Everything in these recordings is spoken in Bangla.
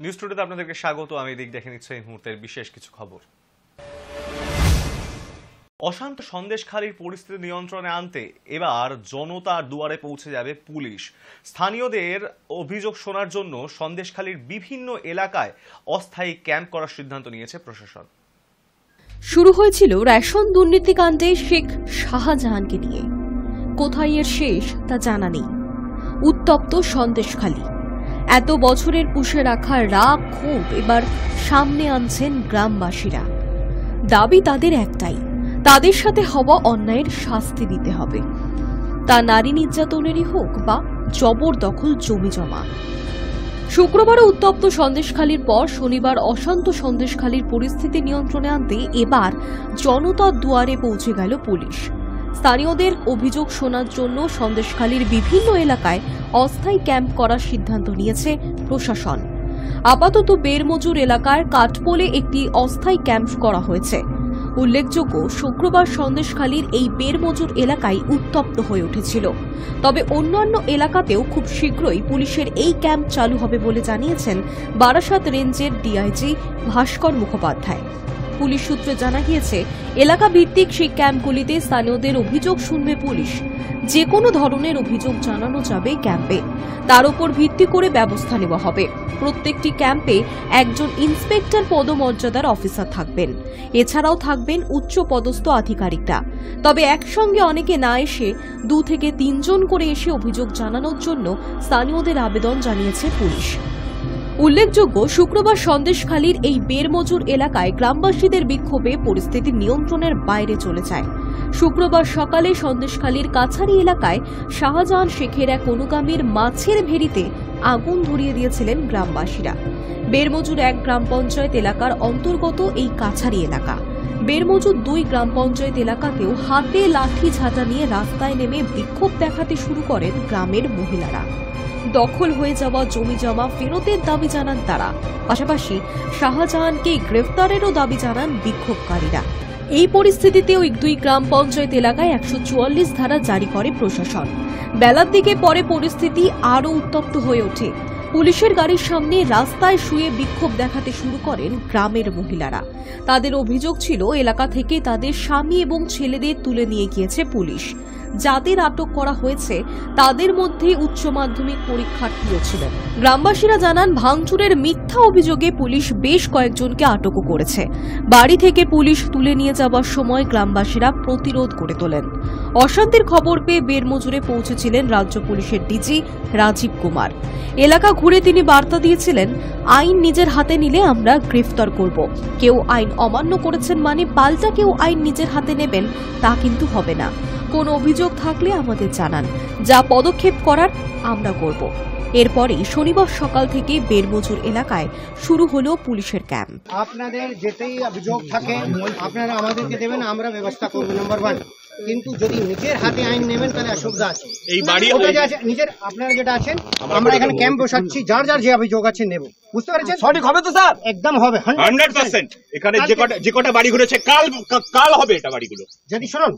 নিউজ টুডেতে আপনাদেরকে স্বাগত। আমি দিক দেখে নিচ্ছি এই মুহূর্তের বিশেষ কিছু খবর। অশান্ত সন্দেশখালীর পরিস্থিতি নিয়ন্ত্রণে আনতে এবার জনতার দুয়ারে পৌঁছে যাবে পুলিশ। স্থানীয়দের অভিযোগ শোনার জন্য সন্দেশখালীর বিভিন্ন এলাকায় অস্থায়ী ক্যাম্প করার সিদ্ধান্ত নিয়েছে প্রশাসন। শুরু হয়েছিল রেশন দুর্নীতিকাণ্ডে শেখ শাহজাহানকে নিয়ে। কোথায় এর শেষ তা জানা নেই। উত্তপ্ত সন্দেশখালী, এত বছরের পুষে রাখা রাগ ক্ষোভ এবার সামনে আনছেন গ্রামবাসীরা। দাবি তাদের একটাই, তাদের সাথে হওয়া অন্যায়ের শাস্তি দিতে হবে, তা নারী নির্যাতনেরই হোক বা জবরদখল জমি জমা। শুক্রবারও উত্তপ্ত সন্দেশখালীর পর শনিবার অশান্ত সন্দেশখালীর পরিস্থিতি নিয়ন্ত্রণে আনতে এবার জনতার দুয়ারে পৌঁছে গেল পুলিশ। স্থানীয়দের অভিযোগ শোনার জন্য সন্দেশখালীর বিভিন্ন এলাকায় অস্থায়ী ক্যাম্প করার সিদ্ধান্ত নিয়েছে প্রশাসন। আপাতত বেরমজুর এলাকার কাঠপোলে একটি অস্থায়ী ক্যাম্প করা হয়েছে। উল্লেখযোগ্য, শুক্রবার সন্দেশখালীর এই বেরমজুর এলাকায় উত্তপ্ত হয়ে উঠেছিল। তবে অন্যান্য এলাকাতেও খুব শীঘ্রই পুলিশের এই ক্যাম্প চালু হবে বলে জানিয়েছেন বারাসাত রেঞ্জের ডিআইজি ভাস্কর মুখোপাধ্যায়। পুলিশ সূত্রে জানা গিয়েছে, এলাকা ভিত্তিক সেই ক্যাম্পগুলিতে স্থানীয়দের অভিযোগ শুনবে পুলিশ। যে কোনো ধরনের অভিযোগ জানানো যাবে ক্যাম্পে, তার উপর ভিত্তি করে ব্যবস্থা নেওয়া হবে। প্রত্যেকটি ক্যাম্পে একজন ইন্সপেক্টর পদমর্যাদার অফিসার থাকবেন। এছাড়াও থাকবেন উচ্চ পদস্থ আধিকারিকরা। তবে একসঙ্গে অনেকে না এসে 2 থেকে 3 জন করে এসে অভিযোগ জানানোর জন্য স্থানীয়দের আবেদন জানিয়েছে পুলিশ। উল্লেখযোগ্য, শুক্রবার সন্দেশখালীর এই বেরমজুর এলাকায় গ্রামবাসীদের বিক্ষোভে পরিস্থিতি নিয়ন্ত্রণের বাইরে চলে যায়। শুক্রবার সকালে সন্দেশখালীর কাছারি এলাকায় শাহজাহান শেখের এক অনুগামীর মাছের ভেড়িতে আগুন ধরিয়ে দিয়েছিলেন গ্রামবাসীরা। বেরমজুর 1 গ্রাম পঞ্চায়েত এলাকার অন্তর্গত এই কাছারি এলাকা। বেরমজুর 2 গ্রাম পঞ্চায়েত এলাকাতেও হাতে লাঠি ঝাঁটা নিয়ে রাস্তায় নেমে বিক্ষোভ দেখাতে শুরু করেন গ্রামের মহিলারা। দখল হয়ে যাওয়া জমি জমা ফেরতের দাবি জানান তারা। পাশাপাশি শাহজাহানকে গ্রেফতারেরও দাবি জানান বিক্ষোভকারীরা। এই পরিস্থিতিতে ওই 2 গ্রাম পঞ্চায়েত এলাকায় 144 ধারা জারি করে প্রশাসন। বেলার দিকে পরে পরিস্থিতি আরও উত্তপ্ত হয়ে ওঠে। পুলিশের গাড়ির সামনে রাস্তায় শুয়ে বিক্ষোভ দেখাতে শুরু করেন গ্রামের মহিলারা। তাদের অভিযোগ ছিল, এলাকা থেকে তাদের স্বামী এবং ছেলেদের তুলে নিয়ে গিয়েছে পুলিশ। যাদের আটক করা হয়েছে তাদের মধ্যে উচ্চ মাধ্যমিক পরীক্ষার্থীও ছিলেন। গ্রামবাসীরা জানান, ভাঙচুরের মিথ্যা অভিযোগে পুলিশ বেশ কয়েকজনকে আটকও করেছে। বাড়ি থেকে পুলিশ তুলে নিয়ে যাওয়ার সময় গ্রামবাসীরা প্রতিরোধ করে তোলেন। অশান্তির খবর পেয়ে বেরমজুরে পৌঁছেছিলেন রাজ্য পুলিশের ডিজি রাজীব কুমার। এলাকা ঘুরে তিনি বার্তা দিয়েছিলেন, আইন নিজের হাতে নিলে আমরা গ্রেফতার করব। কেউ আইন অমান্য করেছেন মানে পাল্টা কেউ আইন নিজের হাতে নেবেন তা কিন্তু হবে না। কোন অভিযোগ থাকলে আমাদের জানান, যা পদক্ষেপ করার আমরা করব। এরপরেই শনিবার সকাল থেকে বেরমজুর এলাকায় শুরু হলো পুলিশের ক্যাম্প। আপনাদের যেতেই অভিযোগ থাকে আপনারা আমাদেরকে দেবেন, আমরা ব্যবস্থা করব নাম্বার 1। কিন্তু যদি নিজের হাতে আইন নেবেন তাহলে অসুবিধা আছে। এই বাড়ি নিজের আপনারা যেটা আছেন, আমরা এখানে ক্যাম্প বসাচ্ছি, যার যার যে অভিযোগ আছে নেব। বুঝতে পারছেন? সঠিক হবে তো স্যার? একদম হবে 100%। এখানে যে কটা বাড়ি ঘুরেছে কাল হবে এটা বাড়িগুলো। যদি শুনুন,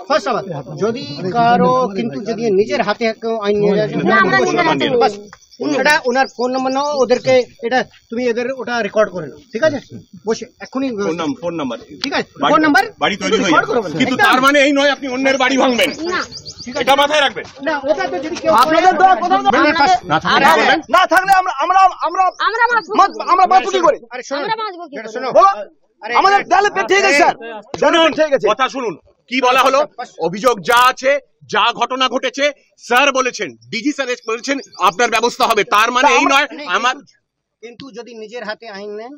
ফার্স্ট আবার যদি কারো কিন্তু যদি নিজের হাতে আইন নিয়ে যায়, এটা ওনার ফোন নাম্বার নাও, ওদেরকে এটা তুমি এদের ওটা রেকর্ড করে নাও, ঠিক আছে? বসে এখনই ফোন নাম্বার, ঠিক আছে? ফোন নাম্বার বাড়ি তৈরি হয়ে যাবে, কিন্তু তার মানে এই নয় আপনি অন্যের বাড়ি ভাঙবেন। এটা মাথায় রাখবেন। না, ওটা তো যদি কেউ আপনাদের দয়া কোথাও না থাকলে আমরা বাঁচবো কি করে? আরে শুনুন, এটা শুনো, আমাদের তাহলে ঠিক আছে স্যার, শুনুন, ঠিক আছে, কথা শুনুন। কি বলা হলো? অভিযোগ যা আছে, যা ঘটনা ঘটেছে স্যার বলেছেন, ডিজি স্যার বলেছেন আপনার ব্যবস্থা হবে। তার মানে এই নয় আমার, কিন্তু যদি নিজের হাতে আইন নেন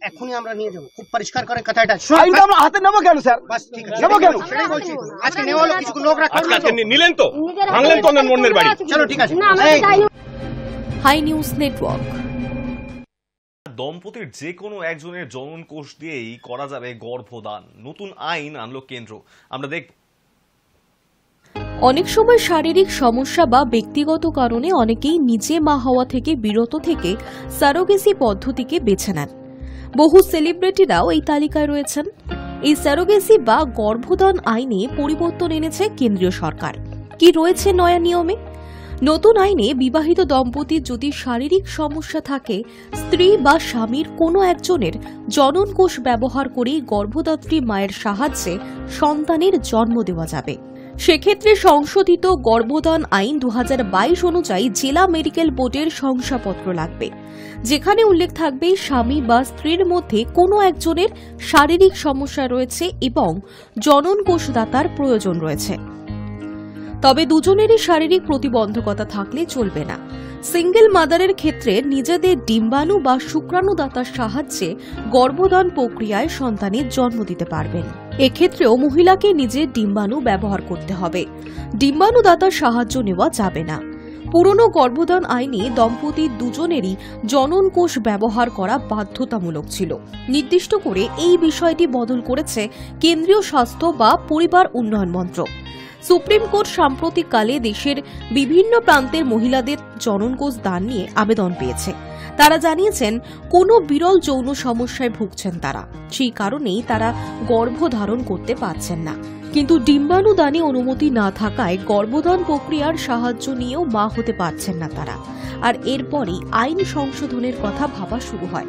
এখনই আমরা নিয়ে যাবো। খুব পরিষ্কার করে কথাটা আইনটা আমরা হাতে নেবো কেন স্যার? বাস ঠিক আছে, নেবো কেন? সেটাই বলছি। আজকে নেওয়া হলো, কিছু লোক রাখা নিলেন তো, ভাঙলেন তো অন্যের বাড়ি। চলো ঠিক আছে। Hi news network. দম্পতির যে কোনো একজনের জনন কোষ দিয়েই করা যাবে গর্ভদান। নতুন আইন আনলো কেন্দ্র। আমরা দেখব। অনেক সময় শারীরিক সমস্যা বা ব্যক্তিগত কারণে অনেকেই নিজে মা হওয়া থেকে বিরত থেকে স্যারোগেসি পদ্ধতিকে বেছে নেন। বহু সেলিব্রিটিরাও এই তালিকায় রয়েছেন। এই স্যারোগেসি বা গর্ভদান আইনে পরিবর্তন এনেছে কেন্দ্রীয় সরকার। কি রয়েছে নয়া নিয়মে? নতুন আইনে বিবাহিত দম্পতির যদি শারীরিক সমস্যা থাকে, স্ত্রী বা স্বামীর কোনো একজনের জনন কোষ ব্যবহার করে গর্ভদাত্রী মায়ের সাহায্যে সন্তানের জন্ম দেওয়া যাবে। সেক্ষেত্রে সংশোধিত গর্ভদান আইন 2022 অনুযায়ী জেলা মেডিকেল বোর্ডের শংসাপত্র লাগবে, যেখানে উল্লেখ থাকবে স্বামী বা স্ত্রীর মধ্যে কোনো একজনের শারীরিক সমস্যা রয়েছে এবং জনন কোষদাতার প্রয়োজন রয়েছে। তবে দুজনেরই শারীরিক প্রতিবন্ধকতা থাকলে চলবে না। সিঙ্গেল মাদারের ক্ষেত্রে নিজেদের ডিম্বাণু বা শুক্রাণুদাতার সাহায্যে গর্ভদান প্রক্রিয়ায় সন্তানের জন্ম দিতে পারবেন। এক্ষেত্রেও মহিলাকে নিজের ডিম্বাণু ব্যবহার করতে হবে, ডিম্বাণুদাতার সাহায্য নেওয়া যাবে না। পুরনো গর্ভদান আইনে দম্পতির দুজনেরই জনন কোষ ব্যবহার করা বাধ্যতামূলক ছিল। নির্দিষ্ট করে এই বিষয়টি বদল করেছে কেন্দ্রীয় স্বাস্থ্য বা পরিবার উন্নয়ন মন্ত্রক। সুপ্রিম কোর্ট সাম্প্রতিককালে দেশের বিভিন্ন প্রান্তের মহিলাদের জনন কোষ দান নিয়ে আবেদন পেয়েছে। তারা জানিয়েছেন কোনো বিরল যৌন সমস্যায় ভুগছেন তারা, সেই কারণেই তারা গর্ভধারণ করতে পারছেন না। কিন্তু ডিম্বাণু দানে অনুমতি না থাকায় গর্ভধান প্রক্রিয়ার সাহায্য নিয়েও মা হতে পারছেন না তারা। আর এরপরই আইন সংশোধনের কথা ভাবা শুরু হয়।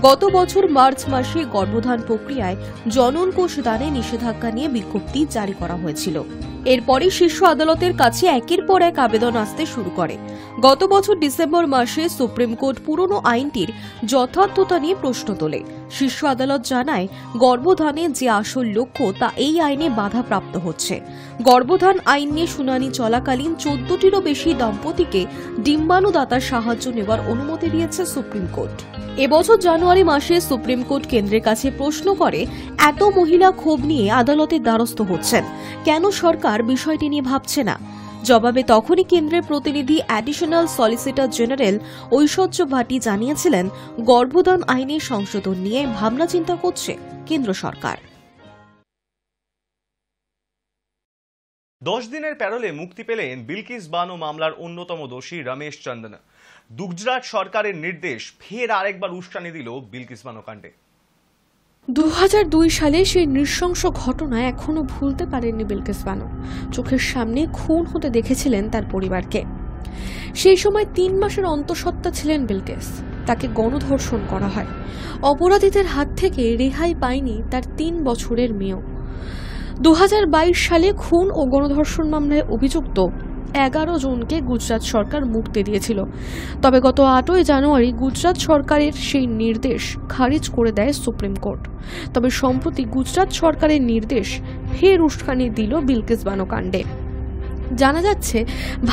গত বছর মার্চ মাসে গর্ভধান প্রক্রিয়ায় জনন কোষ দানে নিষেধাজ্ঞা নিয়ে বিজ্ঞপ্তি জারি করা হয়েছিল। এরপরই শীর্ষ আদালতের কাছে একের পর এক আবেদন আসতে শুরু করে। গত বছর ডিসেম্বর মাসে সুপ্রিম কোর্ট পুরনো আইনটির যথার্থতা নিয়ে প্রশ্ন তোলে। শীর্ষ আদালত জানায়, গর্ভধানের যে আসল লক্ষ্য তা এই আইনে বাধাপ্রাপ্ত হচ্ছে। গর্ভধান আইন নিয়ে শুনানি চলাকালীন 14টিরও বেশি দম্পতিকে ডিম্বাণুদাতার সাহায্য নেওয়ার অনুমতি দিয়েছে সুপ্রিম কোর্ট। এবছর জানুয়ারি মাসে সুপ্রিম কোর্ট কেন্দ্রের কাছে প্রশ্ন করে, এত মহিলা ক্ষোভ নিয়ে আদালতের দ্বারস্থ হচ্ছেন, কেন সরকার বিষয়টি নিয়ে ভাবছে না? জবাবে তখনই কেন্দ্রের প্রতিনিধি অ্যাডিশনাল সলিসিটর জেনারেল ঐশ্বর্য ভাটি জানিয়েছিলেন, গর্ভদান আইনের সংশোধন নিয়ে ভাবনা চিন্তা করছে কেন্দ্র সরকার। 10 দিনের প্যারোলে মুক্তি পেলেন বিলকিস বানো মামলার অন্যতম দোষী রমেশ চন্দন। গুজরাট সরকারের নির্দেশ ফের আরেকবার উস্কানি দিল বিলকিস বানো কাণ্ডে। 2002 সালে সেই নৃশংস ঘটনা এখনো ভুলতে পারেননি বিলকিস বানো। চোখের সামনে খুন হতে দেখেছিলেন তার পরিবারকে। সেই সময় 3 মাসের অন্তঃসত্ত্বা ছিলেন বিলকিস। তাকে গণধর্ষণ করা হয়। অপরাধীদের হাত থেকে রেহাই পায়নি তার 3 বছরের মেয়েও। 2022 সালে খুন ও গণধর্ষণ মামলায় অভিযুক্ত 11 জনকে গুজরাট সরকার মুক্তি দিয়েছিল। তবে গত 8ই জানুয়ারি গুজরাট সরকারের সেই নির্দেশ খারিজ করে দেয় সুপ্রিম কোর্ট। তবে সম্প্রতি গুজরাট সরকারের নির্দেশ ফের উস্কানি দিল বিলকিস বানো কাণ্ডে। জানা যাচ্ছে,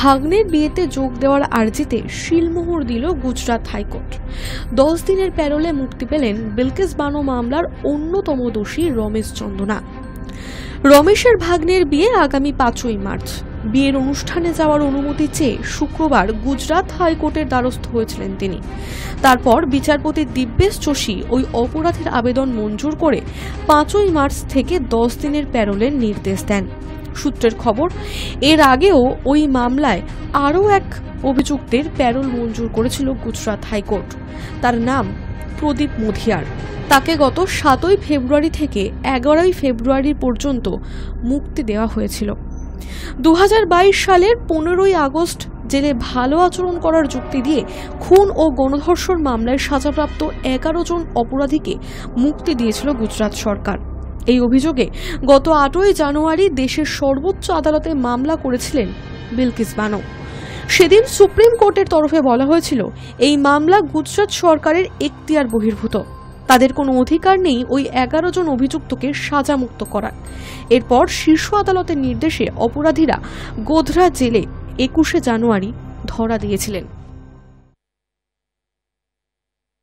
ভাগ্নের বিয়েতে যোগ দেওয়ার আর্জিতে শিলমোহর দিল গুজরাট হাইকোর্ট। 10 দিনের প্যারোলে মুক্তি পেলেন বিলকিস বানো মামলার অন্যতম দোষী রমেশ চন্দনা। রমেশের ভাগ্নের বিয়ে আগামী 5ই মার্চ। বিয়ের অনুষ্ঠানে যাওয়ার অনুমতি চেয়ে শুক্রবার গুজরাট হাইকোর্টের দ্বারস্থ হয়েছিলেন তিনি। তারপর বিচারপতি দিব্যেশ যোশী ওই অপরাধের আবেদন মঞ্জুর করে 5ই মার্চ থেকে 10 দিনের প্যারোলের নির্দেশ দেন। সূত্রের খবর, এর আগেও ওই মামলায় আরও এক অভিযুক্তের প্যারোল মঞ্জুর করেছিল গুজরাট হাইকোর্ট। তার নাম প্রদীপ মধিয়ার। তাকে গত 7ই ফেব্রুয়ারি থেকে 11ই ফেব্রুয়ারি পর্যন্ত মুক্তি দেওয়া হয়েছিল। 2022 সালের 15ই আগস্ট জেলে ভালো আচরণ করার যুক্তি দিয়ে খুন ও গণধর্ষণ মামলায় সাজাপ্রাপ্ত 11 জন অপরাধীকে মুক্তি দিয়েছিল গুজরাট সরকার। এই অভিযোগে গত 8ই জানুয়ারি দেশের সর্বোচ্চ আদালতে মামলা করেছিলেন বিলকিস বানো। সেদিন সুপ্রিম কোর্টের তরফে বলা হয়েছিল, এই মামলা গুজরাট সরকারের এখতিয়ার বহির্ভূত। তাদের কোনো অধিকার নেই ওই 11 জন অভিযুক্তকে সাজামুক্ত করার। এরপর শীর্ষ আদালতের নির্দেশে অপরাধীরা গোধরা জেলে 21শে জানুয়ারি ধরা দিয়েছিলেন।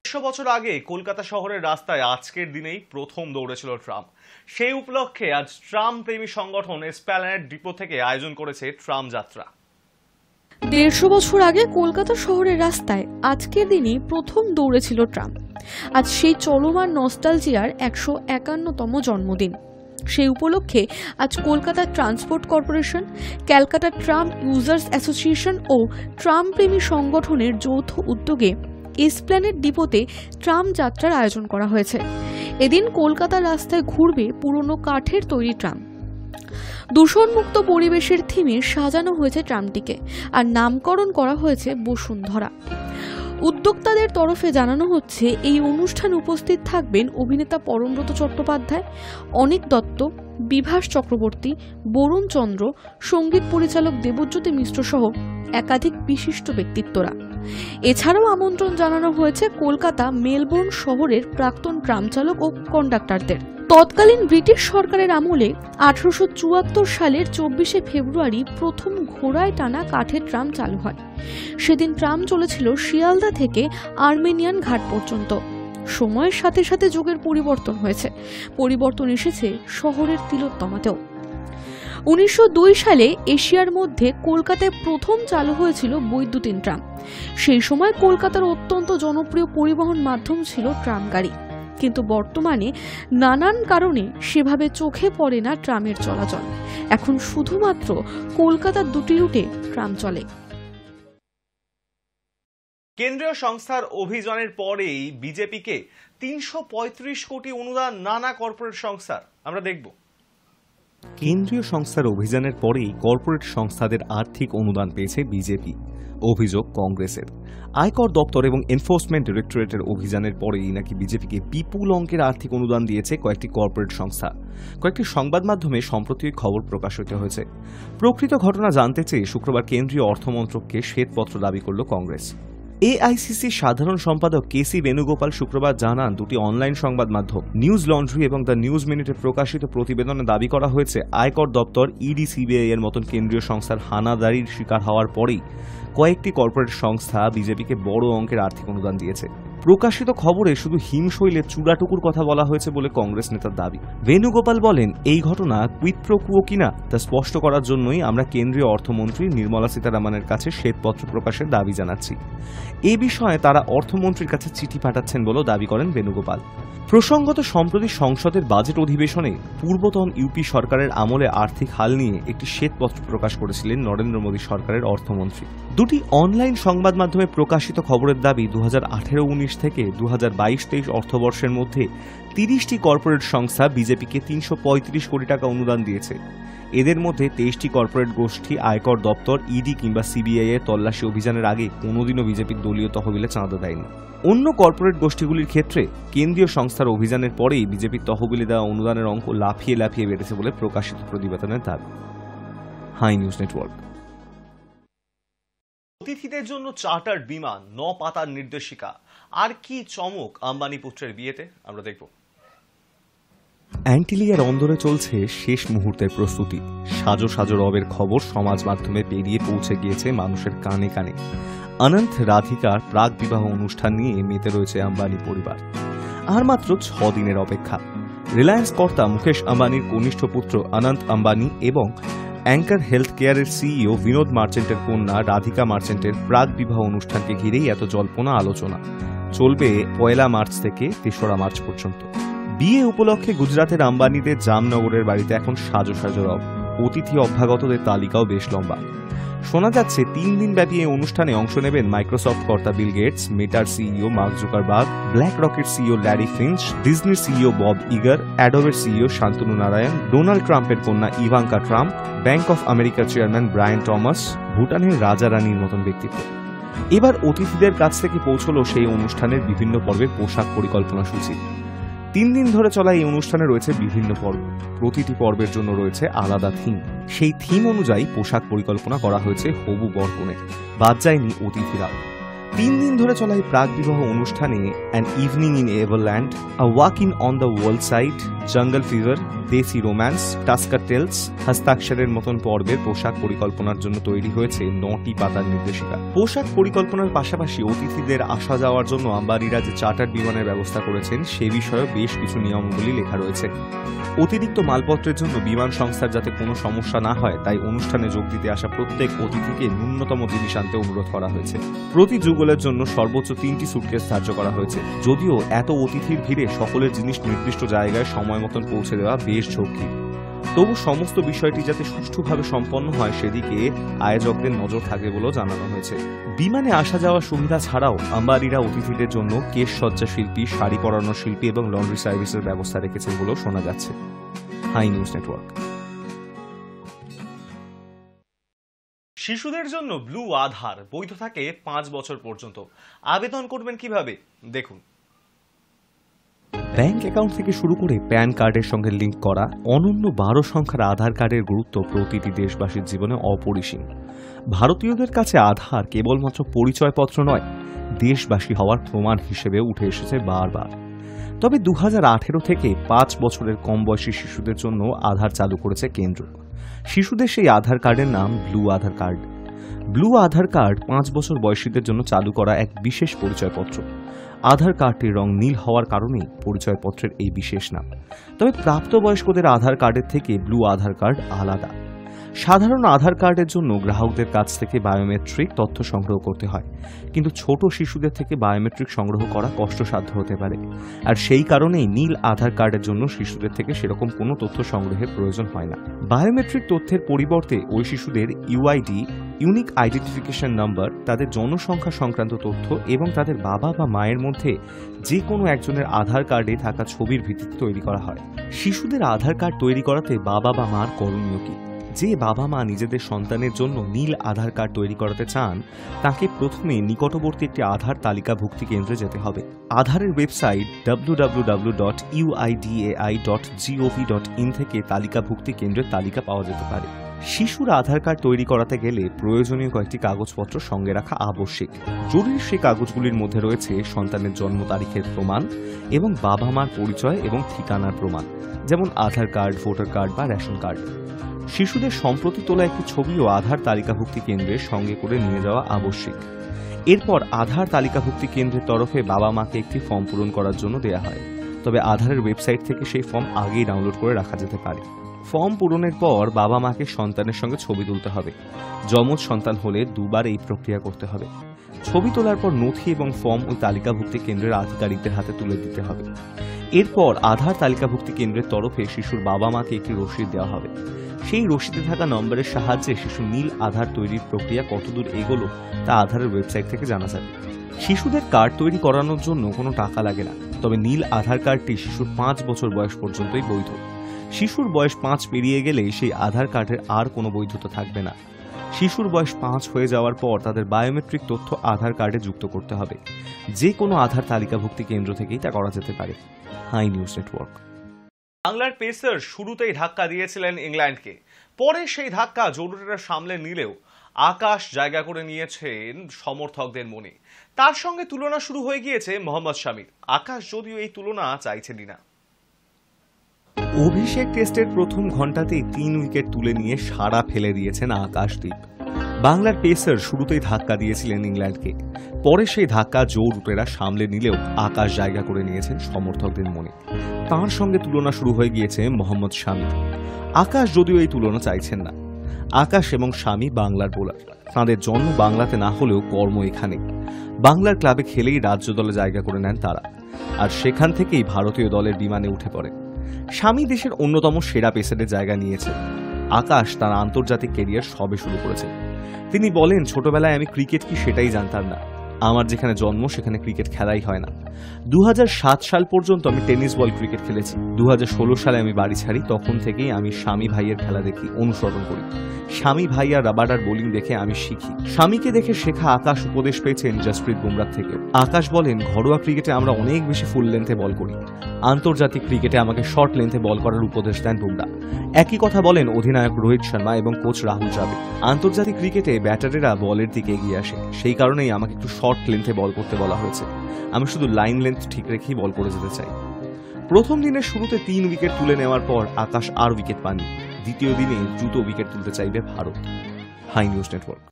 100 বছর আগে কলকাতা শহরের রাস্তায় আজকের দিনেই প্রথম দৌড়েছিল ট্রাম। সেই উপলক্ষে আজ ট্রাম প্রেমী সংগঠন এসপ্ল্যানেড ডিপো থেকে আয়োজন করেছে ট্রাম যাত্রা। 150 বছর আগে কলকাতা শহরের রাস্তায় আজকের দিনই প্রথম দৌড়েছিল ট্রাম। আজ সেই চলমান নস্টালজিয়ার 151তম জন্মদিন। সেই উপলক্ষে আজ Kolkata transport corporation, Calcutta tram users association ও ট্রাম প্রেমী সংগঠনের যৌথ উদ্যোগে এসপ্ল্যানেড ডিপোতে ট্রাম যাত্রার আয়োজন করা হয়েছে। এদিন কলকাতার রাস্তায় ঘুরবে পুরনো কাঠের তৈরি ট্রাম। দূষণমুক্ত পরিবেশের থিমে সাজানো হয়েছে ট্রামটিকে, আর নামকরণ করা হয়েছে বসুন্ধরা। উদ্যোক্তাদের তরফে জানানো হচ্ছে এই অনুষ্ঠানে উপস্থিত থাকবেন অভিনেতা পরমব্রত চট্টোপাধ্যায়, অনিক দত্ত, বিভাস চক্রবর্তী, বরুণ চন্দ্র, সঙ্গীত পরিচালক দেবজ্যোতি মিশ্র সহ একাধিক বিশিষ্ট ব্যক্তিত্বরা। এছাড়াও আমন্ত্রণ জানানো হয়েছে কলকাতা, মেলবোর্ন শহরের প্রাক্তন ট্রাম চালক ও কন্ডাক্টরদের। তৎকালীন ব্রিটিশ সরকারের আমলে 1874 সালের 24শে ফেব্রুয়ারি প্রথম ঘোড়ায় টানা কাঠের ট্রাম চালু হয়। সেদিন ট্রাম চলেছিল শিয়ালদা থেকে আর্মেনিয়ান ঘাট পর্যন্ত। সময়ের সাথে সাথে যুগের পরিবর্তন হয়েছে, পরিবর্তন এসেছে শহরের তিলোত্তমাতেও। 1902 সালে এশিয়ার মধ্যে কলকাতায় প্রথম চালু হয়েছিল বৈদ্যুতিন ট্রাম। সেই সময় কলকাতার অত্যন্ত জনপ্রিয় পরিবহন মাধ্যম ছিল ট্রাম গাড়ি, কিন্তু বর্তমানে নানান কারণে সেভাবে চোখে পড়ে না ট্রামের চলাচল। এখন শুধুমাত্র কলকাতার দুটি রুটে ট্রাম চলে। কেন্দ্রীয় সংস্থার অভিযানের পরেই বিজেপিকে 335 কোটি অনুদান নানা কর্পোরেট সংস্থার, আমরা দেখব। কেন্দ্রীয় সংস্থার অভিযানের পরেই কর্পোরেট সংস্থাদের আর্থিক অনুদান পেয়েছে বিজেপি। অভিযোগ কংগ্রেসের। আয়কর দপ্তর এবং এনফোর্সমেন্ট ডিরেক্টরেটের অভিযানের পরেই নাকি বিজেপিকে বিপুল অঙ্কের আর্থিক অনুদান দিয়েছে কয়েকটি কর্পোরেট সংস্থা। কয়েকটি সংবাদ মাধ্যমে সম্প্রতি খবর প্রকাশিত হয়েছে। প্রকৃত ঘটনা জানতে চেয়ে শুক্রবার কেন্দ্রীয় অর্থমন্ত্রককে শ্বেতপত্র দাবি করল কংগ্রেস। এআইসিসি সাধারণ সম্পাদক কেসি বেণুগোপাল শুক্রবার জানান, দুটি অনলাইন সংবাদ মাধ্যম নিউজ লন্ড্রি এবং দ্য নিউজ মিনিটে প্রকাশিত প্রতিবেদনে দাবি করা হয়েছে আয়কর দপ্তর, ইডি, সিবিআই এর মতন কেন্দ্রীয় সংস্থার হানাদারির শিকার হওয়ার পরেই কয়েকটি কর্পোরেট সংস্থা বিজেপিকে বড় অঙ্কের আর্থিক অনুদান দিয়েছে। প্রকাশিত খবরে শুধু হিমশৈলের চূড়াটুকুর কথা বলা হয়েছে বলে কংগ্রেস নেতার দাবি। বেণুগোপাল বলেন, এই ঘটনা কুইড প্রো কুও কিনা তা স্পষ্ট করার জন্যই আমরা কেন্দ্রীয় অর্থমন্ত্রী নির্মলা সীতারামনের কাছে শ্বেতপত্র প্রকাশের দাবি জানাচ্ছি। এ বিষয়ে তারা অর্থমন্ত্রীর কাছে চিঠি পাঠাচ্ছেন বলেও দাবি করেন বেণুগোপাল। প্রসঙ্গত, সম্প্রতি সংসদের বাজেট অধিবেশনে পূর্বতন ইউপি সরকারের আমলে আর্থিক হাল নিয়ে একটি শ্বেতপত্র প্রকাশ করেছিলেন নরেন্দ্র মোদী সরকারের অর্থমন্ত্রী। দুটি অনলাইন সংবাদ মাধ্যমে প্রকাশিত খবরের দাবি 2018-19 থেকে 2022-23 অর্থবর্ষের মধ্যে 30টি কর্পোরেট সংস্থা বিজেপিকে 335 কোটি টাকা অনুদান দিয়েছে। এদের মধ্যে 23টি কর্পোরেট গোষ্ঠী আয়কর দপ্তর, ইডি কিংবা সিবিআই এর তল্লাশি অভিযানের আগে কোনোদিনও বিজেপির দলীয় তহবিলে চাঁদা দেয়নি। অন্য কর্পোরেট গোষ্ঠীগুলির ক্ষেত্রে কেন্দ্রীয় সংস্থার অভিযানের পরেই বিজেপির তহবিলে দেওয়া অনুদানের অঙ্ক লাফিয়ে লাফিয়ে বেড়েছে বলে প্রকাশিত প্রতিবেদনের দাবি। Hi news network. অতিথিদের জন্য চার্টার্ড বিমান, 9 পাতার নির্দেশিকা, আর কি চমক আম্বানি পুত্রের বিয়েতে, আমরা দেখব। অ্যান্টিলিয়ার অন্দরে চলছে শেষ মুহূর্তের প্রস্তুতি। সাজো সাজো রবের খবর সমাজ মাধ্যমে পেরিয়ে পৌঁছে গিয়েছে মানুষের কানে কানে। অনন্ত রাধিকার প্রাক বিবাহ অনুষ্ঠান নিয়ে মেতে রয়েছে আম্বানি পরিবার। আর মাত্র 6 দিনের অপেক্ষা। রিলায়েন্স কর্তা মুকেশ আম্বানির কনিষ্ঠ পুত্র অনন্ত আম্বানি এবং অ্যাঙ্কার হেলথ কেয়ারের সিইও বিনোদ মার্চেন্টের কন্যা রাধিকা মার্চেন্টের প্রাক বিবাহ অনুষ্ঠানকে ঘিরেই এত জল্পনা আলোচনা। চলবে 1 মার্চ থেকে 3রা মার্চ পর্যন্ত। বিয়ে উপলক্ষে গুজরাতের আম্বানিদের জামনগরের বাড়িতে এখন সাজো সাজো রব। অতিথি অভ্যাগতদের তালিকাও বেশ লম্বা। শোনা যাচ্ছে 3 দিন ব্যাপী এই অনুষ্ঠানে অংশ নেবেন মাইক্রোসফট কর্তা বিল গেটস, মেটার সিইও মার্ক জুকারবার্গ, ব্ল্যাক রকের সিইও ল্যারি ফিঞ্চ, ডিজনির সিইও বব ইগার, অ্যাডোবের সিইও শান্তনু নারায়ণ, ডোনাল্ড ট্রাম্পের কন্যা ইভাঙ্কা ট্রাম্প, ব্যাংক অফ আমেরিকার চেয়ারম্যান ব্রায়ান টমাস, ভুটানের রাজা রানীর মতন ব্যক্তিত্ব। এবার অতিথিদের কাছ থেকে পৌঁছল সেই অনুষ্ঠানের বিভিন্ন পর্বের পোশাক পরিকল্পনা সূচি। 3 দিন ধরে চলা এই অনুষ্ঠানে রয়েছে বিভিন্ন পর্ব। প্রতিটি পর্বের জন্য রয়েছে আলাদা থিম। সেই থিম অনুযায়ী পোশাক পরিকল্পনা করা হয়েছে হবু বরকনের। বাদ যায়নি অতিথিরাও। 3 দিন ধরে চলা এই প্রাক বিবাহ অনুষ্ঠানে an evening in Everland, a walk in on the world side, jungle fever, desi romance, tusker tales, হস্তাক্ষরের মতন পর্বের পোশাক পরিকল্পনার জন্য তৈরি হয়েছে 9টি পাতার নির্দেশিকা। পোশাক পরিকল্পনার পাশাপাশি অতিথিদের আসা যাওয়ার জন্য আম্বানিরা যে চার্টার্ড বিমানের ব্যবস্থা করেছেন সে বিষয়েও বেশ কিছু নিয়মাবলী লেখা রয়েছে। অতিরিক্ত মালপত্রের জন্য বিমান সংস্থার যাতে কোনো সমস্যা না হয় তাই অনুষ্ঠানে যোগ দিতে আসা প্রত্যেক অতিথিকে ন্যূনতম জিনিস আনতে অনুরোধ করা হয়েছে। প্রতি যুগলের জন্য সর্বোচ্চ 3টি সুটকেস ধার্য করা হয়েছে। যদিও এত অতিথির ভিড়ে সকলের জিনিস নির্দিষ্ট জায়গায় সময় মতন পৌঁছে দেওয়া বেশ ঝক্কি। তবু সমস্ত বিষয়টি যাতে সুষ্ঠুভাবে সম্পন্ন হয় সেদিকে আয়োজকদের নজর থাকবে বলেও জানানো হয়েছে। বিমানে আসা যাওয়ার সুবিধা ছাড়াও আম্বানিরা অতিথিদের জন্য কেশ সজ্জা শিল্পী, শাড়ি পরানোর শিল্পী এবং লন্ড্রি সার্ভিসের ব্যবস্থা রেখেছেন বলেও শোনা যাচ্ছে। Hi news network. শিশুদের জন্য ব্লু আধার বৈধ থাকে 5 বছর পর্যন্ত। আবেদন করবেন কিভাবে দেখুন। ব্যাংক অ্যাকাউন্ট থেকে শুরু করে প্যান কার্ডের সঙ্গে লিঙ্ক করা অনন্য 12 সংখ্যার আধার কার্ডের গুরুত্ব প্রতিটি দেশবাসীর জীবনে অপরিসীম। ভারতীয়দের কাছে আধার কেবলমাত্র পরিচয়পত্র নয়, দেশবাসী হওয়ার প্রমাণ হিসেবে উঠে এসেছে বারবার। তবে 2018 থেকে 5 বছরের কম বয়সী শিশুদের জন্য আধার চালু করেছে কেন্দ্র। শিশুদের সেই আধার কার্ডের নাম ব্লু আধার কার্ড। ব্লু আধার কার্ড 5 বছর বয়সীদের জন্য চালু করা এক বিশেষ পরিচয়পত্র। আধার কার্ডটির রং নীল হওয়ার কারণেই পরিচয়পত্রের এই বিশেষ নাম। তবে প্রাপ্তবয়স্কদের আধার কার্ডের থেকে ব্লু আধার কার্ড আলাদা। সাধারণ আধার কার্ডের জন্য গ্রাহকদের কাছ থেকে বায়োমেট্রিক তথ্য সংগ্রহ করতে হয়, কিন্তু ছোট শিশুদের থেকে বায়োমেট্রিক সংগ্রহ করা কষ্টসাধ্য হতে পারে। আর সেই কারণেই নীল আধার কার্ডের জন্য শিশুদের থেকে সেরকম কোনো তথ্য সংগ্রহের প্রয়োজন হয় না। বায়োমেট্রিক তথ্যের পরিবর্তে ওই শিশুদের ইউআইডি, ইউনিক আইডেন্টিফিকেশন নাম্বার, তাদের জনসংখ্যা সংক্রান্ত তথ্য এবং তাদের বাবা বা মায়ের মধ্যে যে কোনো একজনের আধার কার্ডে থাকা ছবির ভিত্তিতে তৈরি করা হয়। শিশুদের আধার কার্ড তৈরি করাতে বাবা বা মার করণীয় কি? যে বাবা মা নিজেদের সন্তানের জন্য নীল আধার কার্ড তৈরি করাতে চান, তাকে প্রথমে নিকটবর্তী একটি আধার তালিকাভুক্তি কেন্দ্রে যেতে হবে। আধারের ওয়েবসাইট www.uidai.gov.in থেকে তালিকাভুক্তি কেন্দ্রের তালিকা পাওয়া যেতে পারে। শিশুর আধার কার্ড তৈরি করাতে গেলে প্রয়োজনীয় কয়েকটি কাগজপত্র সঙ্গে রাখা আবশ্যিক। জরুরি সেই কাগজগুলির মধ্যে রয়েছে সন্তানের জন্ম তারিখের প্রমাণ এবং বাবা মার পরিচয় এবং ঠিকানার প্রমাণ, যেমন আধার কার্ড, ভোটার কার্ড বা রেশন কার্ড। শিশুদের সম্প্রতি তোলা একটি ছবিও আধার তালিকাভুক্তি কেন্দ্রের সঙ্গে করে নিয়ে যাওয়া আবশ্যিক। এরপর আধার তালিকাভুক্তি কেন্দ্রের তরফে বাবা মাকে একটি ফর্ম পূরণ করার জন্য দেয়া হয়। তবে আধারের ওয়েবসাইট থেকে সেই ফর্ম আগেই ডাউনলোড করে রাখা যেতে পারে। ফর্ম পূরণের পর বাবা মাকে সন্তানের সঙ্গে ছবি তুলতে হবে। যমজ সন্তান হলে 2 বার এই প্রক্রিয়া করতে হবে। ছবি তোলার পর নথি এবং ফর্ম ওই তালিকাভুক্তি কেন্দ্রের আধিকারিকদের হাতে তুলে দিতে হবে। এরপর আধার তালিকাভুক্তি কেন্দ্রের তরফে শিশুর বাবা মাকে একটি রসিদ দেওয়া হবে। সেই রসিদে থাকা নম্বরের সাহায্যে শিশু নীল আধার তৈরির প্রক্রিয়া কতদূর এগোলো তা আধারের ওয়েবসাইট থেকে জানা যাবে। শিশুদের কার্ড তৈরি করানোর জন্য কোনো টাকা লাগে না। তবে নীল আধার কার্ডটি শিশুর 5 বছর বয়স পর্যন্তই বৈধ। শিশুর বয়স 5 পেরিয়ে গেলে সেই আধার কার্ডের আর কোনো বৈধতা থাকবে না। শিশুর বয়স 5 হয়ে যাওয়ার পর তাদের বায়োমেট্রিক তথ্য আধার কার্ডে যুক্ত করতে হবে। যে কোনো আধার তালিকাভুক্তি কেন্দ্র থেকেই তা করা যেতে পারে। Hi news network. বাংলার পেসার শুরুতেই ধাক্কা দিয়েছিলেন ইংল্যান্ডকে, পরে সেই ধাক্কা জরুরিরা সামলে নিলেও আকাশ জায়গা করে নিয়েছেন সমর্থকদের মনে। তার সঙ্গে তুলনা শুরু হয়ে গিয়েছে মোহাম্মদ শামির। আকাশ যদিও এই তুলনা চাইছেনই না। অভিষেক টেস্টের প্রথম ঘণ্টাতেই 3 উইকেট তুলে নিয়ে সাড়া ফেলে দিয়েছেন আকাশদীপ। বাংলার পেসার শুরুতেই ধাক্কা দিয়েছিলেন ইংল্যান্ডকে, পরে সেই ধাক্কা জো রুটেরা সামলে নিলেও আকাশ জায়গা করে নিয়েছেন সমর্থকদের মনে। তার সঙ্গে তুলনা শুরু হয়ে গিয়েছে মোহাম্মদ শামি। আকাশ যদিও এই তুলনা চাইছেন না। আকাশ এবং শামি বাংলার বোলার, তাঁদের জন্ম বাংলাতে না হলেও কর্ম এখানে। বাংলার ক্লাবে খেলেই রাজ্য দলে জায়গা করে নেন তারা, আর সেখান থেকেই ভারতীয় দলের বিমানে উঠে পড়ে। শামি দেশের অন্যতম সেরা পেসারের জায়গা নিয়েছে। আকাশ তার আন্তর্জাতিক ক্যারিয়ার সবে শুরু করেছে। তিনি বলেন, ছোটবেলায় আমি ক্রিকেট কি সেটাই জানতাম না। আমার যেখানে জন্ম সেখানে ক্রিকেট খেলাই হয় না। 2007 সাল পর্যন্ত আমি টেনিস বল ক্রিকেট খেলেছি। 2016 সালে আমি বাড়ি ছাড়ি, তখন থেকেই আমি শামি ভাইয়ের খেলা দেখি, অনুসরণ করি। শামি ভাই আর রাবাডার বোলিং দেখে আমি শিখি। শামিকে দেখে শেখা আকাশ উপদেশ পেয়েছেন জসপ্রীত বুমরাহ থেকেও। আকাশ বলেন, ঘরোয়া ক্রিকেটে আমরা অনেক বেশি ফুল লেন্থে বল করি, আন্তর্জাতিক ক্রিকেটে আমাকে শর্ট লেন্থে বল করার উপদেশ দেন বুমরাহ। একই কথা বলেন অধিনায়ক রোহিত শর্মা এবং কোচ রাহুল দ্রাবিড়। আন্তর্জাতিক ক্রিকেটে ব্যাটারেরা বলের দিকে এগিয়ে আসে, সেই কারণেই আমাকে একটু শর্ট লেন্থে বল করতে বলা হয়েছে। আমি শুধু লাইন লেন্থ ঠিক রেখেই বল করে যেতে চাই। প্রথম দিনের শুরুতে 3 উইকেট তুলে নেওয়ার পর আকাশ আর উইকেট পাননি। দ্বিতীয় দিনে দ্রুত উইকেট তুলতে চাইবে ভারত। Hi news network.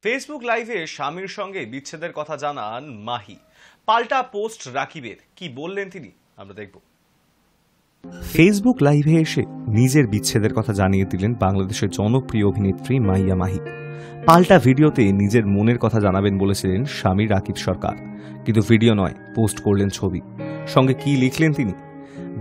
ফেসবুক লাইভে শামির সঙ্গে বিচ্ছেদের কথা জানান মাহি। পাল্টা পোস্ট রাকিবের, কি বললেন তিনি আমরা দেখব। ফেসবুক লাইভে এসে নিজের বিচ্ছেদের কথা জানিয়ে দিলেন বাংলাদেশের জনপ্রিয় অভিনেত্রী মাইয়া মাহি। পাল্টা ভিডিওতে নিজের মনের কথা জানাবেন বলেছিলেন স্বামী রাকিব সরকার, কিন্তু ভিডিও নয়, পোস্ট করলেন ছবি। সঙ্গে কি লিখলেন তিনি?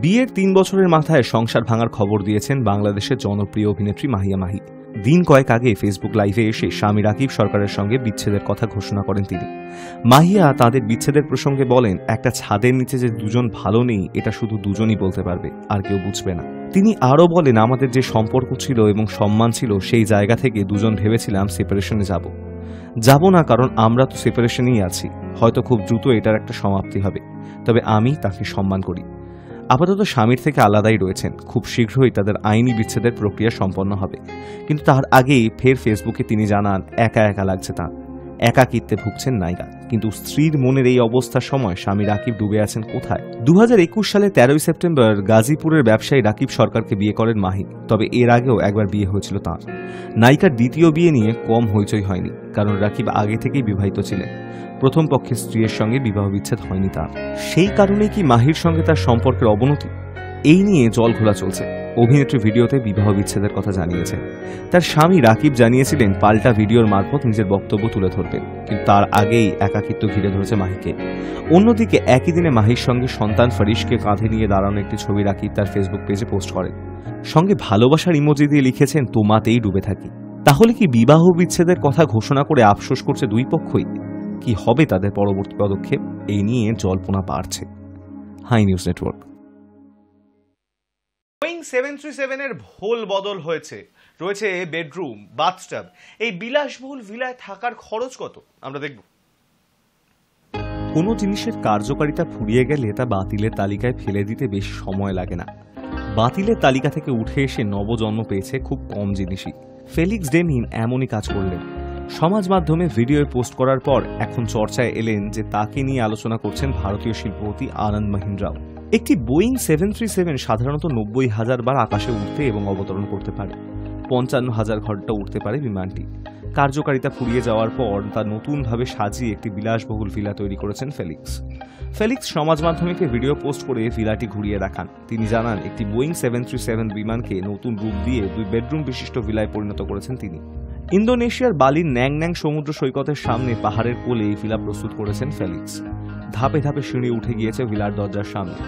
বিয়ের 3 বছরের মাথায় সংসার ভাঙার খবর দিয়েছেন বাংলাদেশের জনপ্রিয় অভিনেত্রী মাহিয়া মাহি। দিন কয়েক আগে ফেসবুক লাইভে এসে স্বামী রাকিব সরকারের সঙ্গে বিচ্ছেদের কথা ঘোষণা করেন তিনি। মাহিয়া তাদের বিচ্ছেদের প্রসঙ্গে বলেন, একটা ছাদের নিচে যে দুজন ভালো নেই এটা শুধু দুজনই বলতে পারবে, আর কেউ বুঝবে না। তিনি আরও বলেন, আমাদের যে সম্পর্ক ছিল এবং সম্মান ছিল সেই জায়গা থেকে দুজন ভেবেছিলাম সেপারেশনে যাব না, কারণ আমরা তো সেপারেশনেই আছি, হয়তো খুব দ্রুত এটার একটা সমাপ্তি হবে, তবে আমি তাকে সম্মান করি। আপাতত স্বামীর থেকে আলাদাই রয়েছেন, খুব শীঘ্রই তাদের আইনি বিচ্ছেদের প্রক্রিয়া সম্পন্ন হবে। কিন্তু তার আগেই ফের ফেসবুকে তিনি জানান, একা একা লাগছে তাঁর, একাকিত্বে ভুগছেন নায়িকা। কিন্তু স্ত্রীর মনের এই অবস্থার সময় স্বামী রাকিব ডুবে আছেন কোথায়? 2021 সালে 13 সেপ্টেম্বর গাজীপুরের ব্যবসায়ী রাকিব সরকারকে বিয়ে করেন মাহি। তবে এর আগেও একবার বিয়ে হয়েছিল তাঁর। নায়িকার দ্বিতীয় বিয়ে নিয়ে কম হইচই হয়নি, কারণ রাকিব আগে থেকেই বিবাহিত ছিলেন। প্রথম পক্ষের স্ত্রীর সঙ্গে বিবাহ বিচ্ছেদ হয়নি তার। সেই কারণেই কি মাহির সঙ্গে তার সম্পর্কের অবনতি? এই নিয়ে জলঘোলা চলছে। অভিনেত্রী ভিডিওতে বিবাহ বিচ্ছেদের কথা জানিয়েছেন। তার স্বামী রাকিব জানিয়েছিলেন পাল্টা ভিডিওর মারফত নিজের বক্তব্য তুলে ধরবেন, কিন্তু তার আগেই একাকিত্ব ঘিরে ধরেছে মাহিকে। অন্যদিকে একই দিনে মাহির সঙ্গে সন্তান ফরিশকে কাঁধে নিয়ে দাঁড়ানো একটি ছবি রাকিব তার ফেসবুক পেজে পোস্ট করেন। সঙ্গে ভালোবাসার ইমোজি দিয়ে লিখেছেন, তোমাতেই ডুবে থাকি। তাহলে কি বিবাহ বিচ্ছেদের কথা ঘোষণা করে আফসোস করছে দুই পক্ষই? কি হবে তাদের পরবর্তী পদক্ষেপ? এই নিয়ে জল্পনা বাড়ছে। High news network. বোয়িং 737 এর ভোল বদল হয়েছে, রয়েছে বেডরুম, বাথটাব। এই বিলাসবহুল ভিলায় থাকার খরচ কত আমরা দেখব। কোনো জিনিসের কার্যকারিতা ফুরিয়ে গেলে তা বাতিলের তালিকায় ফেলে দিতে বেশ সময় লাগে না। বাতিলের তালিকা থেকে উঠে এসে নবজন্ম পেয়েছে খুব কম জিনিসই। ফেলিক্স ডেমিন এমনই কাজ করলেন। সমাজ মাধ্যমে ভিডিও পোস্ট করার পর এখন চর্চায় এলেন যে তাকে নিয়ে আলোচনা করছেন ভারতীয় শিল্পপতি আনন্দ মহিন্দ্রাও। একটি বোয়িং 737 সাধারণত 90,000 বার আকাশে উঠতে এবং অবতরণ করতে পারে। 55,000 ঘন্টা উঠতে পারে বিমানটি। কার্যকারিতা ফুরিয়ে যাওয়ার পর তা নতুনভাবে সাজিয়ে একটি বিলাসবহুল ভিলা তৈরি করেছেন ফেলিক্স সমাজ মাধ্যমে ভিডিও পোস্ট করে ভিলাটি ঘুরিয়ে দেখান। তিনি জানান, একটি বোয়িং 737 বিমানকে নতুন রূপ দিয়ে 2 বেডরুম বিশিষ্ট ভিলায় পরিণত করেছেন তিনি। ইন্দোনেশিয়ার বালির ন্যাং সমুদ্র সৈকতের সামনে পাহাড়ের কোলে এই ভিলা প্রস্তুত করেছেন ফেলিক্স। ধাপে ধাপে সিঁড়ি উঠে গিয়েছে ভিলার দরজার সামনে।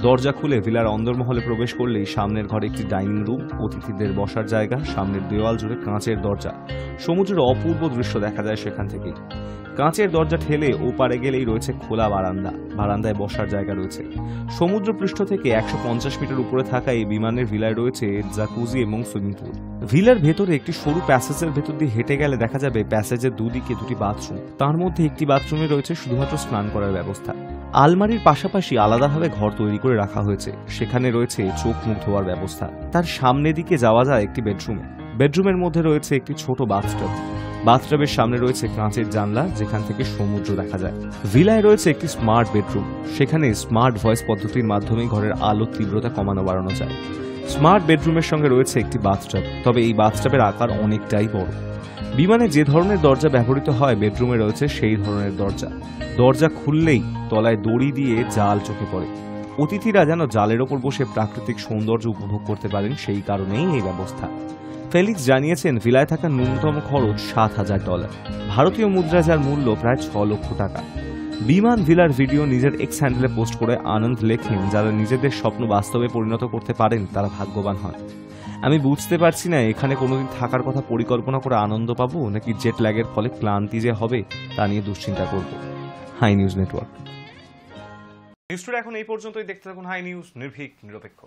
দরজা খুলে ভিলার অন্দরমহলে প্রবেশ করলেই সামনের ঘরে একটি ডাইনিং রুম, অতিথিদের বসার জায়গা, সামনের দেওয়াল জুড়ে কাঁচের দরজা। সমুদ্রের অপূর্ব দৃশ্য দেখা যায় সেখান থেকেই। কাঁচের দরজা ঠেলে ওপারে গেলেই রয়েছে খোলা বারান্দায় বসার জায়গা রয়েছে। সমুদ্রপৃষ্ঠ থেকে 150 মিটার উপরে থাকা এই বিমানের ভিলায় রয়েছে জাকুজি এবং সুইমিং পুল। ভিলার ভেতরে একটি সরু প্যাসেজের ভেতর দিয়ে হেঁটে গেলে দেখা যাবে প্যাসেজের দুদিকে 2টি বাথরুম। তার মধ্যে একটি বাথরুমে রয়েছে শুধুমাত্র স্নান করার ব্যবস্থা। আলমারির পাশাপাশি আলাদাভাবে ঘর তৈরি করে রাখা হয়েছে, সেখানে রয়েছে চোখ মুখ ধোয়ার ব্যবস্থা। তার সামনে দিকে যাওয়া যায় একটি বেডরুমের মধ্যে রয়েছে একটি ছোট বাথটাবের সামনে রয়েছে কাঁচের জানলা, যেখান থেকে সমুদ্র দেখা যায়। ভিলায় রয়েছে একটি স্মার্ট বেডরুম, সেখানে স্মার্ট ভয়েস পদ্ধতির মাধ্যমে ঘরের আলোর তীব্রতা কমানো বাড়ানো যায়। স্মার্ট বেডরুমের সঙ্গে রয়েছে একটি বাথটাব, তবে এই বাথটাবের আকার অনেকটাই বড়। বিমানে যে ধরনের দরজা ব্যবহৃত হয় বেডরুমে রয়েছে সেই ধরনের দরজা খুললেই তলায় দড়ি দিয়ে জাল চোখে পড়ে। অতিথিরা যেন জালের ওপর বসে প্রাকৃতিক সৌন্দর্য উপভোগ করতে পারেন, সেই কারণেই এই ব্যবস্থা। ফেলিক্স জানিয়েছেন, ভিলায় থাকা ন্যূনতম খরচ $7,000, ভারতীয় মুদ্রা, যার মূল্য প্রায় 6 লক্ষ টাকা। বিমান ভিলার ভিডিও নিজের এক্স হ্যান্ডেলে পোস্ট করে আনন্দ লেখেন, যারা নিজেদের স্বপ্ন বাস্তবে পরিণত করতে পারেন তারা ভাগ্যবান হন। আমি বুঝতে পারছি না এখানে কোনোদিন থাকার কথা পরিকল্পনা করে আনন্দ পাবো, নাকি জেট ল্যাগের ফলে ক্লান্তি যে হবে তা নিয়ে দুশ্চিন্তা করব। Hi news network. নিউজটা এখন এই পর্যন্তই। দেখতে থাকুন হাই নিউজ, নির্ভীক নিরপেক্ষ।